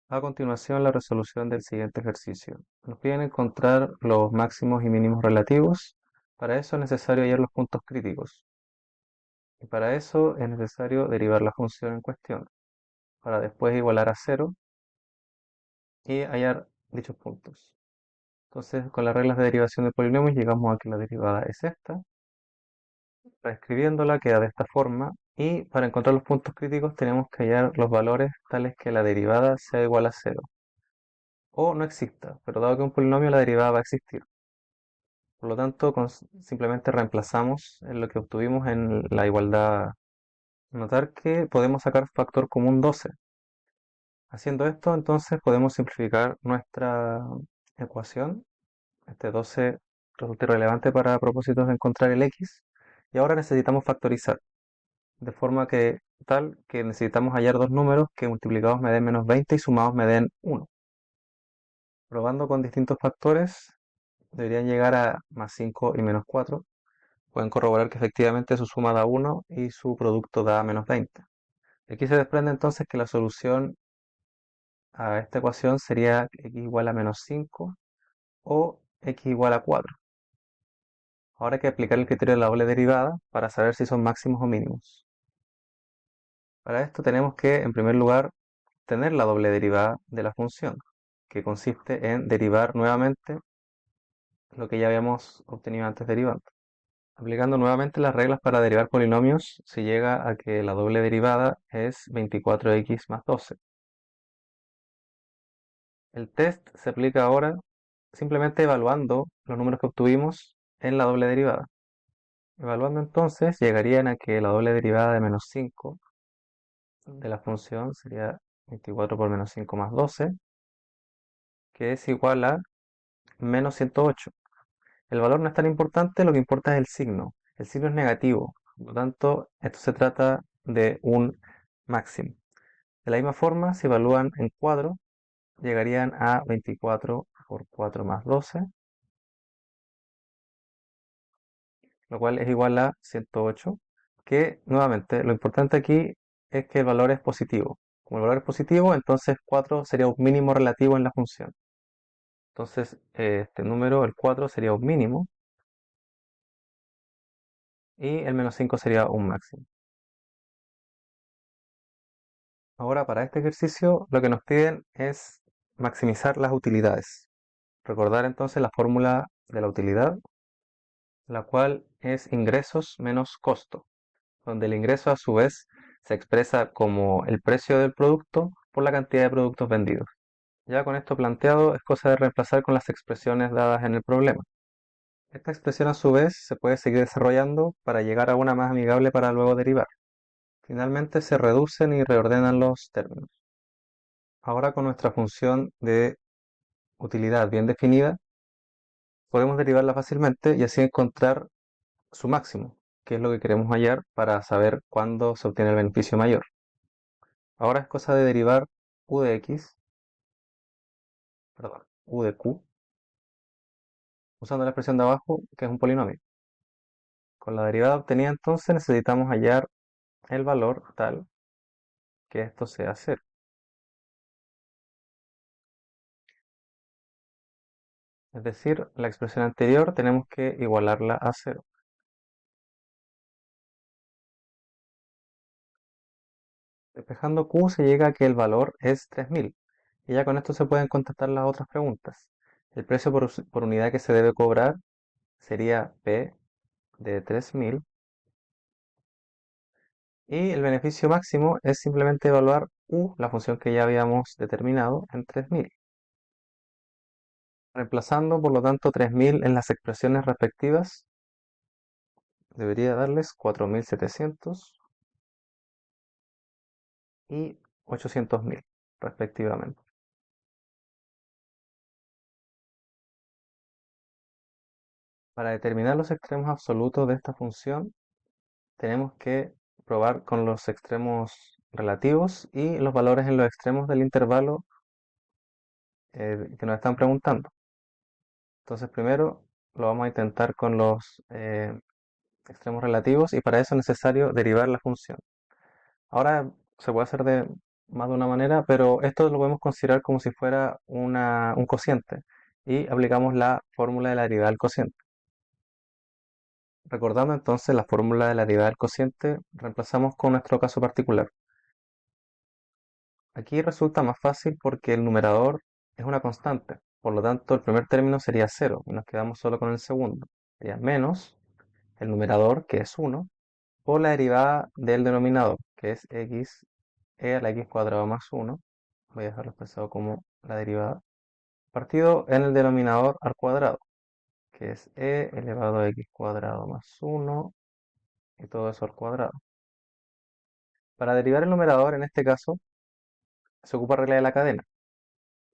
A continuación, la resolución del siguiente ejercicio. Nos piden encontrar los máximos y mínimos relativos. Para eso es necesario hallar los puntos críticos. Y para eso es necesario derivar la función en cuestión, para después igualar a cero y hallar dichos puntos. Entonces, con las reglas de derivación de polinomios llegamos a que la derivada es esta. Reescribiéndola queda de esta forma. Y para encontrar los puntos críticos tenemos que hallar los valores tales que la derivada sea igual a cero. O no exista, pero dado que es un polinomio la derivada va a existir. Por lo tanto, simplemente reemplazamos en lo que obtuvimos en la igualdad. Notar que podemos sacar factor común 12. Haciendo esto, entonces podemos simplificar nuestra ecuación. Este 12 resulta irrelevante para propósitos de encontrar el x. Y ahora necesitamos factorizar. De forma que tal que necesitamos hallar dos números que multiplicados me den menos 20 y sumados me den 1. Probando con distintos factores, deberían llegar a más 5 y menos 4. Pueden corroborar que efectivamente su suma da 1 y su producto da menos 20. Aquí se desprende entonces que la solución a esta ecuación sería x igual a menos 5 o x igual a 4. Ahora hay que aplicar el criterio de la doble derivada para saber si son máximos o mínimos. Para esto tenemos que, en primer lugar, tener la doble derivada de la función, que consiste en derivar nuevamente lo que ya habíamos obtenido antes derivando. Aplicando nuevamente las reglas para derivar polinomios, se llega a que la doble derivada es 24x más 12. El test se aplica ahora simplemente evaluando los números que obtuvimos en la doble derivada. Evaluando entonces, llegarían a que la doble derivada de menos 5 de la función sería 24 por menos 5 más 12, que es igual a menos 108. El valor no es tan importante, lo que importa es el signo. El signo es negativo, por lo tanto, esto se trata de un máximo. De la misma forma, si evalúan en cuadro, llegarían a 24 por 4 más 12, lo cual es igual a 108, que nuevamente lo importante aquí es que el valor es positivo. Como el valor es positivo, entonces 4 sería un mínimo relativo en la función. Entonces, este número, el 4, sería un mínimo y el menos 5 sería un máximo. Ahora, para este ejercicio, lo que nos piden es maximizar las utilidades. Recordar entonces la fórmula de la utilidad, la cual es ingresos menos costo, donde el ingreso a su vez se expresa como el precio del producto por la cantidad de productos vendidos. Ya con esto planteado, es cosa de reemplazar con las expresiones dadas en el problema. Esta expresión a su vez se puede seguir desarrollando para llegar a una más amigable para luego derivar. Finalmente se reducen y reordenan los términos. Ahora con nuestra función de utilidad bien definida, podemos derivarla fácilmente y así encontrar su máximo, que es lo que queremos hallar para saber cuándo se obtiene el beneficio mayor. Ahora es cosa de derivar u de x, perdón, u de q, usando la expresión de abajo, que es un polinomio. Con la derivada obtenida entonces necesitamos hallar el valor tal que esto sea cero. Es decir, la expresión anterior tenemos que igualarla a cero. Despejando q se llega a que el valor es 3000. Y ya con esto se pueden contestar las otras preguntas. El precio por unidad que se debe cobrar sería P de 3000. Y el beneficio máximo es simplemente evaluar U, la función que ya habíamos determinado, en 3000. Reemplazando, por lo tanto, 3000 en las expresiones respectivas, debería darles 4700 y 800.000, respectivamente. Para determinar los extremos absolutos de esta función, tenemos que probar con los extremos relativos y los valores en los extremos del intervalo que nos están preguntando. Entonces, primero lo vamos a intentar con los extremos relativos y para eso es necesario derivar la función. Ahora se puede hacer más de una manera, pero esto lo podemos considerar como si fuera un cociente y aplicamos la fórmula de la derivada del cociente. Recordando entonces la fórmula de la derivada del cociente, reemplazamos con nuestro caso particular. Aquí resulta más fácil porque el numerador es una constante, por lo tanto el primer término sería 0 y nos quedamos solo con el segundo. Sería menos el numerador, que es 1, por la derivada del denominador, que es x e a la x cuadrado más 1. Voy a dejarlo expresado como la derivada, partido en el denominador al cuadrado, que es e elevado a x cuadrado más 1 y todo eso al cuadrado. Para derivar el numerador, en este caso, se ocupa regla de la cadena.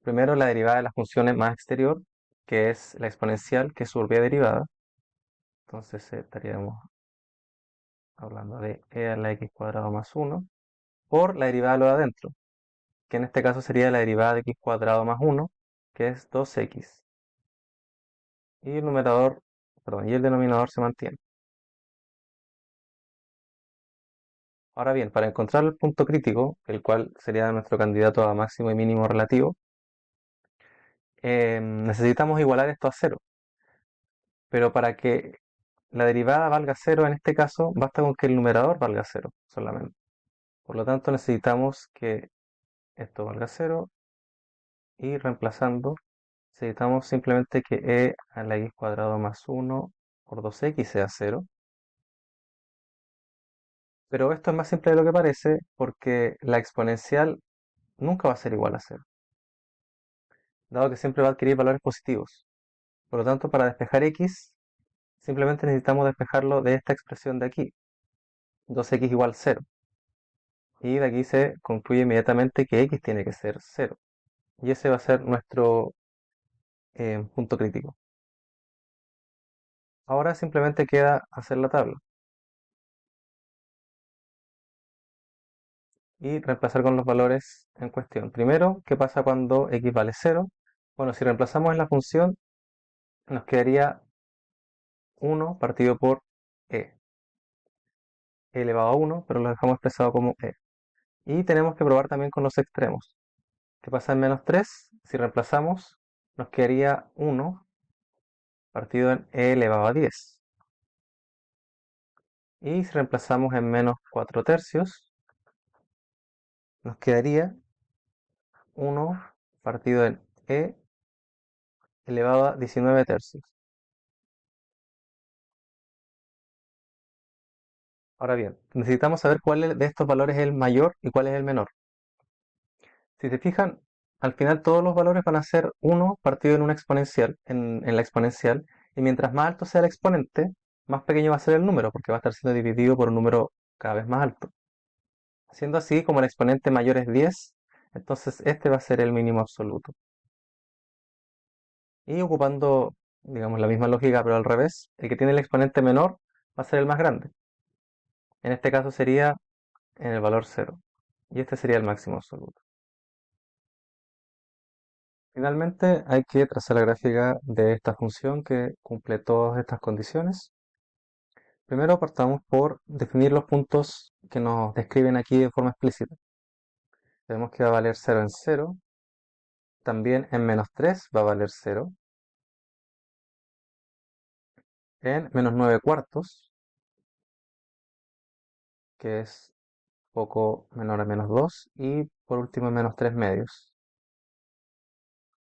Primero la derivada de las funciones más exterior, que es la exponencial, que es su propia derivada. Entonces estaríamos hablando de e a la x cuadrado más 1 por la derivada de lo de adentro, que en este caso sería la derivada de x cuadrado más 1, que es 2x. Y el numerador, perdón, y el denominador se mantiene. Ahora bien, para encontrar el punto crítico, el cual sería nuestro candidato a máximo y mínimo relativo, necesitamos igualar esto a cero. Pero para que la derivada valga cero en este caso, basta con que el numerador valga cero solamente. Por lo tanto, necesitamos que esto valga cero y reemplazando, necesitamos simplemente que e a la x cuadrado más 1 por 2x sea cero. Pero esto es más simple de lo que parece porque la exponencial nunca va a ser igual a cero, dado que siempre va a adquirir valores positivos. Por lo tanto, para despejar x, simplemente necesitamos despejarlo de esta expresión de aquí, 2x igual cero. Y de aquí se concluye inmediatamente que x tiene que ser cero. Y ese va a ser nuestro punto crítico. Ahora simplemente queda hacer la tabla y reemplazar con los valores en cuestión. Primero, ¿qué pasa cuando x vale cero? Bueno, si reemplazamos en la función, nos quedaría 1 partido por e elevado a 1, pero lo dejamos expresado como e. Y tenemos que probar también con los extremos. ¿Qué pasa en menos 3? Si reemplazamos, nos quedaría 1 partido en e elevado a 10. Y si reemplazamos en menos 4 tercios, nos quedaría 1 partido en e elevado a 19 tercios. Ahora bien, necesitamos saber cuál de estos valores es el mayor y cuál es el menor. Si se fijan, al final todos los valores van a ser 1 partido en una exponencial, en la exponencial, y mientras más alto sea el exponente, más pequeño va a ser el número, porque va a estar siendo dividido por un número cada vez más alto. Siendo así, como el exponente mayor es 10, entonces este va a ser el mínimo absoluto. Y ocupando, digamos, la misma lógica, pero al revés, el que tiene el exponente menor va a ser el más grande. En este caso sería en el valor 0. Y este sería el máximo absoluto. Finalmente hay que trazar la gráfica de esta función que cumple todas estas condiciones. Primero partamos por definir los puntos que nos describen aquí de forma explícita. Vemos que va a valer 0 en 0. También en menos 3 va a valer 0. En menos 9 cuartos, que es poco menor a menos 2. Y por último en menos 3 medios,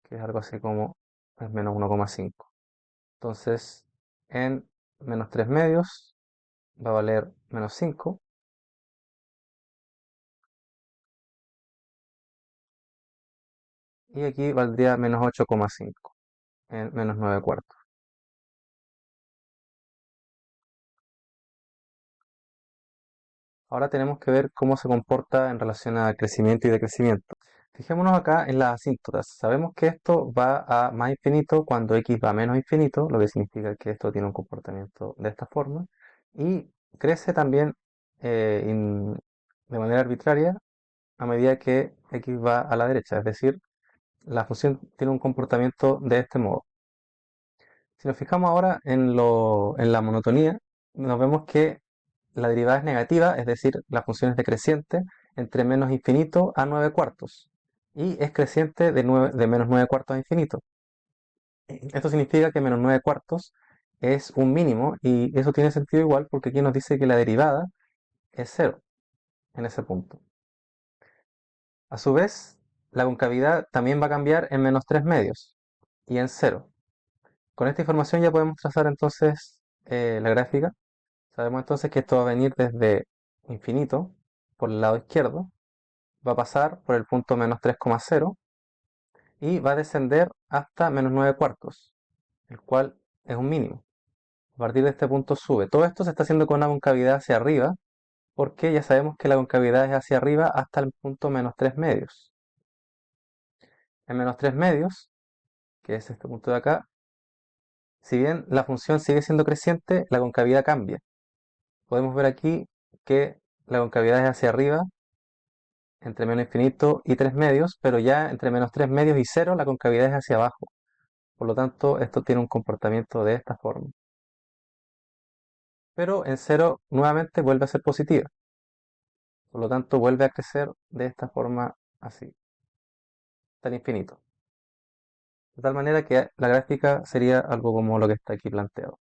que es algo así como el menos 1,5. Entonces, en menos 3 medios va a valer menos 5. Y aquí valdría menos 8,5 en menos 9 cuartos. Ahora tenemos que ver cómo se comporta en relación a crecimiento y decrecimiento. Fijémonos acá en las asíntotas. Sabemos que esto va a más infinito cuando x va a menos infinito, lo que significa que esto tiene un comportamiento de esta forma. Y crece también de manera arbitraria a medida que x va a la derecha. Es decir, la función tiene un comportamiento de este modo. Si nos fijamos ahora en la monotonía, nos vemos que la derivada es negativa, es decir, la función es decreciente entre menos infinito a 9 cuartos y es creciente de menos 9 cuartos a infinito. Esto significa que menos 9 cuartos es un mínimo y eso tiene sentido igual porque aquí nos dice que la derivada es cero en ese punto. A su vez, la concavidad también va a cambiar en menos 3 medios y en cero. Con esta información ya podemos trazar entonces la gráfica. Sabemos entonces que esto va a venir desde infinito por el lado izquierdo, va a pasar por el punto menos 3,0 y va a descender hasta menos 9 cuartos, el cual es un mínimo. A partir de este punto sube. Todo esto se está haciendo con una concavidad hacia arriba, porque ya sabemos que la concavidad es hacia arriba hasta el punto menos 3 medios. En menos 3 medios, que es este punto de acá, si bien la función sigue siendo creciente, la concavidad cambia. Podemos ver aquí que la concavidad es hacia arriba entre menos infinito y 3 medios, pero ya entre menos 3 medios y cero la concavidad es hacia abajo. Por lo tanto, esto tiene un comportamiento de esta forma. Pero en cero nuevamente vuelve a ser positiva. Por lo tanto, vuelve a crecer de esta forma así, hasta el infinito. De tal manera que la gráfica sería algo como lo que está aquí planteado.